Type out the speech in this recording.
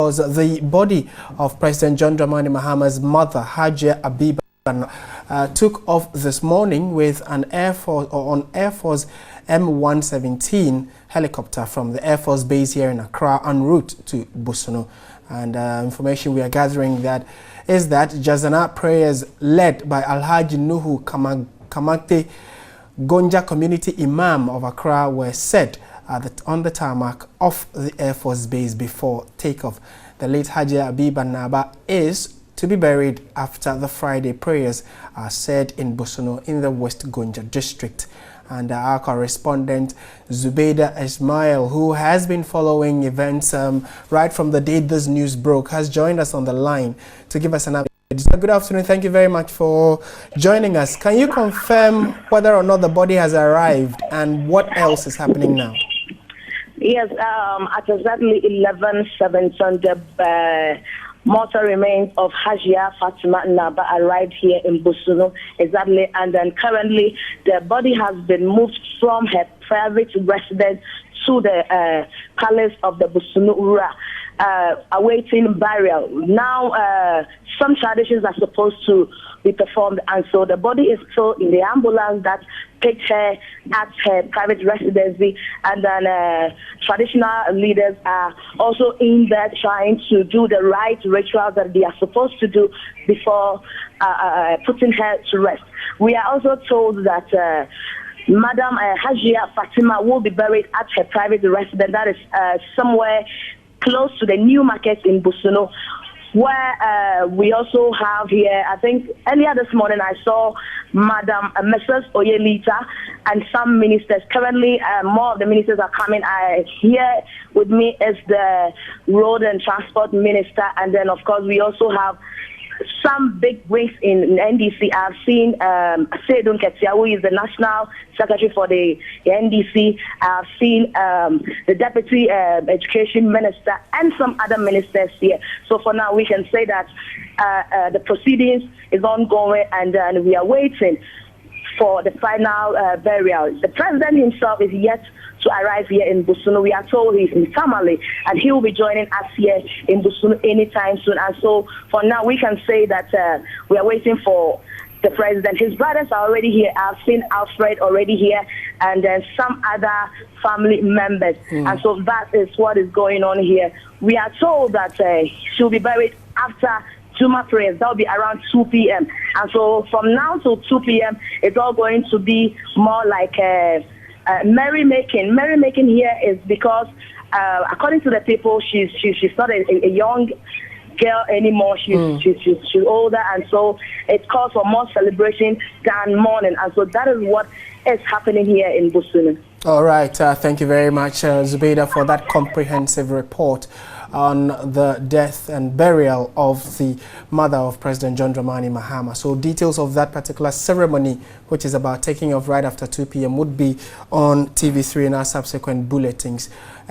The body of President John Dramani Mahama's mother, Hajia Abiba Nnaba, took off this morning with an Air Force M117 helicopter from the Air Force base here in Accra en route to Bosono. And information we are gathering is that Jazana prayers led by Alhaji Nuhu Kamate Gonja Community Imam of Accra were said on the tarmac of the Air Force base before takeoff. The late Hajia Abiba Nnaba is to be buried after the Friday prayers are said in Bosono in the West Gonja district. And our correspondent Zubaida Ismail, who has been following events right from the day this news broke, has joined us on the line to give us an update. Good afternoon. Thank you very much for joining us. Can you confirm whether or not the body has arrived and what else is happening now? Yes, at exactly 11:07, the mortal remains of Hajia Fatima Nnaba arrived here in Bosono, exactly, and then currently the body has been moved from her private residence to the palace of the Bosono Ura, awaiting burial. Now, some traditions are supposed to be performed, and so the body is still in the ambulance that picked her at her private residency, and then traditional leaders are also in there trying to do the right rituals that they are supposed to do before putting her to rest. We are also told that Madam Hajia Fatima will be buried at her private residence, that is somewhere close to the new market in Bosono, where we also have here, I think earlier this morning I saw Madam Mrs. Oyelita and some ministers. Currently, more of the ministers are coming. Here with me is the Road and Transport Minister, and then of course we also have some big wigs in NDC. I've seen Seydun Ketia, who is the National Secretary for the NDC. I've seen the Deputy Education Minister and some other ministers here. So for now, we can say that the proceedings is ongoing, and we are waiting for the final burial. The president himself is yet to arrive here in Bosono. We are told he's in Tamale, and he will be joining us here in Bosono anytime soon. And so for now, we can say that we are waiting for the president. His brothers are already here. I've seen Alfred already here, and then some other family members. And so that is what is going on here. We are told that she'll be buried after Juma prayers. That will be around 2 p.m. And so from now till 2 p.m., it's all going to be more like merrymaking. Merrymaking here is because, according to the people, she's not a young girl anymore. She's older, and so it calls for more celebration than mourning. And so that is what is happening here in Bosono. All right. Thank you very much, Zubaida, for that comprehensive report on the death and burial of the mother of President John Dramani Mahama. So details of that particular ceremony, which is about taking off right after 2 p.m., would be on TV3 in our subsequent bulletins.